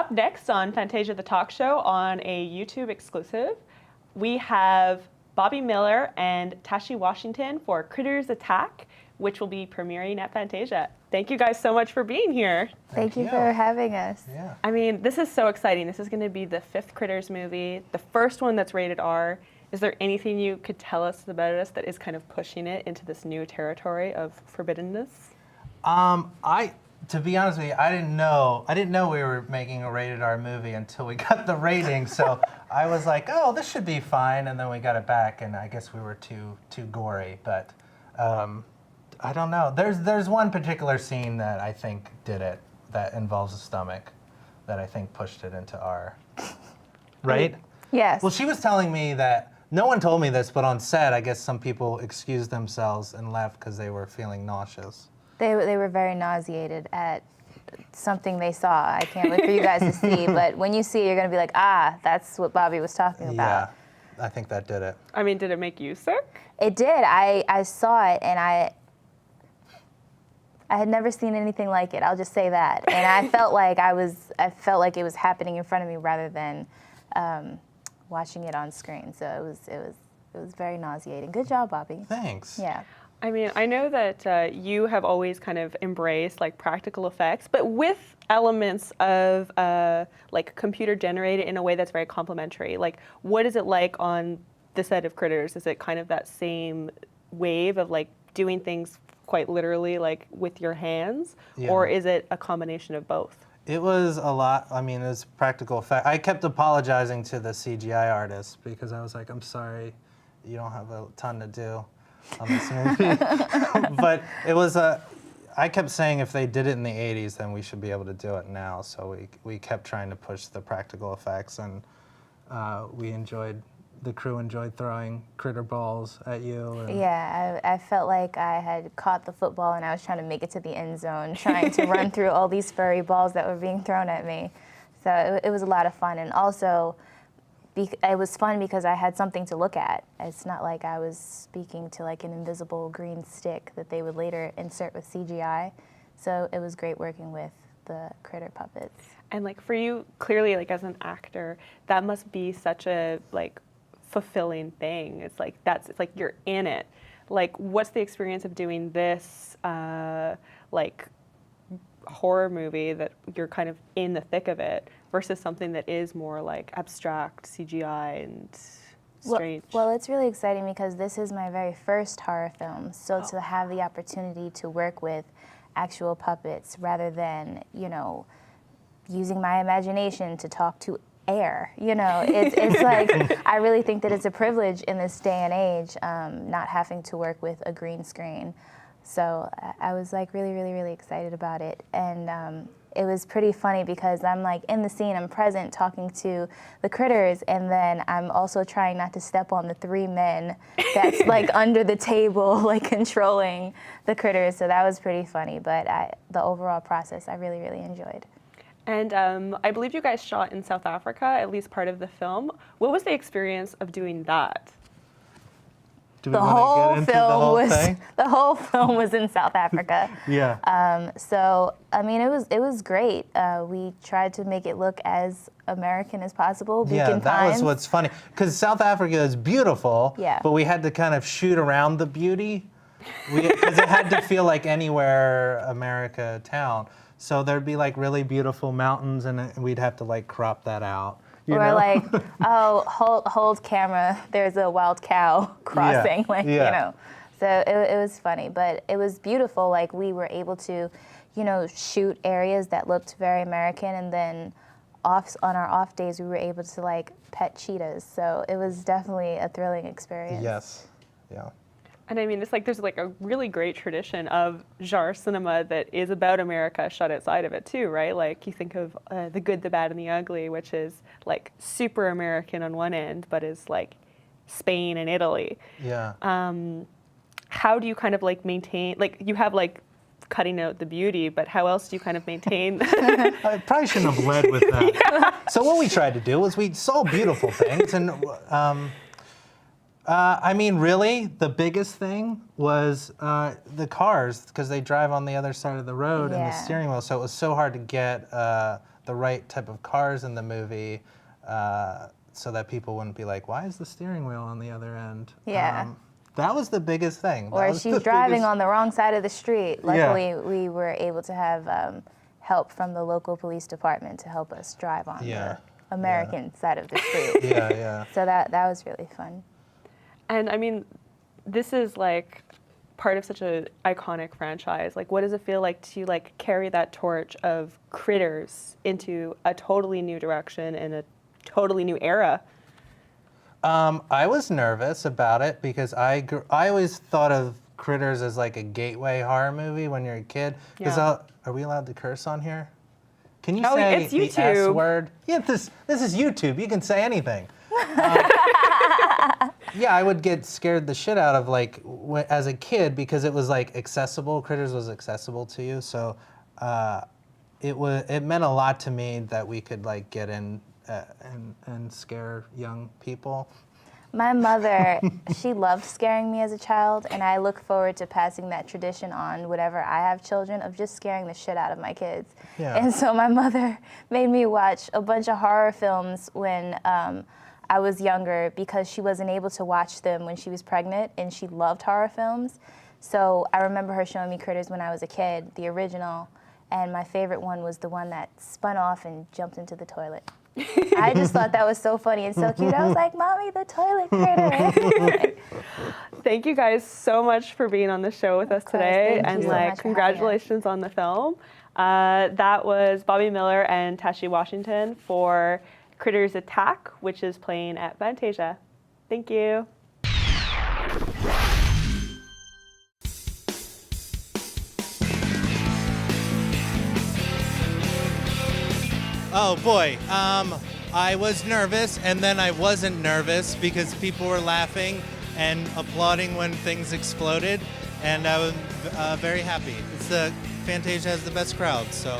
Up next on Fantasia the Talk Show on a YouTube exclusive, we have Bobby Miller and Tashiana Washington for Critters Attack, which will be premiering at Fantasia. Thank you guys so much for being here. Thank you for having us. Yeah. I mean, this is so exciting. This is going to be the 5th Critters movie, the first one that's rated R. Is there anything you could tell us about us that is kind of pushing it into this new territory of forbiddenness? To be honest with you, I didn't know we were making a rated R movie until we got the rating. So I was like, oh, this should be fine. And then we got it back, and I guess we were too gory. But I don't know. There's one particular scene that I think did it, that involves a stomach, that I think pushed it into R. Right? Yes. Well, she was telling me that, no one told me this, but on set, I guess some people excused themselves and left because they were feeling nauseous. They were very nauseated at something they saw. I can't wait for you guys to see, but when you see it, you're going to be like, ah, that's what Bobby was talking about. Yeah, I think that did it. I mean, did it make you sick? It did. I saw it, and I had never seen anything like it. I'll just say that. And I felt like it was happening in front of me rather than watching it on screen. So it was very nauseating. Good job, Bobby. Thanks. Yeah. I mean, I know that you have always kind of embraced like practical effects, but with elements of like computer generated in a way that's very complementary. Like, what is it like on the set of Critters? Is it kind of that same wave of like doing things quite literally, like with your hands, or is it a combination of both? It was a lot. I mean, it was practical effect. I kept apologizing to the CGI artist because I was like, I'm sorry, you don't have a ton to do on this movie. But it was I kept saying if they did it in the 80s, then we should be able to do it now. So we kept trying to push the practical effects, and the crew enjoyed throwing critter balls at you. Yeah, I felt like I had caught the football and I was trying to make it to the end zone, trying to run through all these furry balls that were being thrown at me. So it was a lot of fun, and also it was fun because I had something to look at. It's not like I was speaking to like an invisible green stick that they would later insert with CGI. So it was great working with the critter puppets. And like for you, clearly like as an actor, that must be such a like fulfilling thing. It's like it's like you're in it. Like, what's the experience of doing this like horror movie that you're kind of in the thick of it versus something that is more like abstract CGI and strange? Well, it's really exciting because this is my very first horror film. So to have the opportunity to work with actual puppets rather than, using my imagination to talk to air, it's like, I really think that it's a privilege in this day and age, not having to work with a green screen. So I was like really, really, really excited about it. And it was pretty funny because I'm like in the scene, I'm present talking to the critters, and then I'm also trying not to step on the 3 men that's like under the table, like controlling the critters. So that was pretty funny, but the overall process I really, really enjoyed. And I believe you guys shot in South Africa, at least part of the film. What was the experience of doing that? The whole film was in South Africa. Yeah. So I mean, it was great. We tried to make it look as American as possible. That was what's funny, because South Africa is beautiful. Yeah. But we had to kind of shoot around the beauty, because it had to feel like anywhere America town. So there'd be like really beautiful mountains, and we'd have to like crop that out. Or like, oh, hold camera, there's a wild cow crossing, So it was funny, but it was beautiful. Like, we were able to, shoot areas that looked very American, and then on our off days, we were able to like pet cheetahs. So it was definitely a thrilling experience. Yes, yeah. And I mean, it's like there's like a really great tradition of genre cinema that is about America shot outside of it too, right? Like you think of The Good, the Bad, and the Ugly, which is like super American on one end, but is like Spain and Italy. Yeah. How do you kind of like maintain, like you have like cutting out the beauty, but how else do you kind of maintain? I probably shouldn't have led with that. Yeah. So what we tried to do was we saw beautiful things, and I mean, really, the biggest thing was the cars, because they drive on the other side of the road and the steering wheel. So it was so hard to get the right type of cars in the movie so that people wouldn't be like, why is the steering wheel on the other end? Yeah. That was the biggest thing. Or she's driving on the wrong side of the street. Luckily, we were able to have help from the local police department to help us drive on the American side of the street. So that was really fun. And I mean, this is like part of such an iconic franchise. Like, what does it feel like to like carry that torch of Critters into a totally new direction and a totally new era? I was nervous about it because I always thought of Critters as like a gateway horror movie when you're a kid. Because are we allowed to curse on here? Can you say it's the YouTube. S word? Yeah, this is YouTube. You can say anything. Yeah, I would get scared the shit out of like as a kid because it was like accessible. Critters was accessible to you, so it meant a lot to me that we could like get in and scare young people. My mother, she loved scaring me as a child, and I look forward to passing that tradition on whenever I have children of just scaring the shit out of my kids. Yeah. And so my mother made me watch a bunch of horror films when I was younger because she wasn't able to watch them when she was pregnant, and she loved horror films. So I remember her showing me Critters when I was a kid, the original, and my favorite one was the one that spun off and jumped into the toilet. I just thought that was so funny and so cute. I was like, Mommy, the toilet critter. Thank you guys so much for being on the show with us today. Thank and you so like much for congratulations on the film. That was Bobby Miller and Tashiana Washington for Critters Attack, which is playing at Fantasia. Thank you. Oh boy, I was nervous, and then I wasn't nervous because people were laughing and applauding when things exploded, and I was very happy. Fantasia has the best crowd, so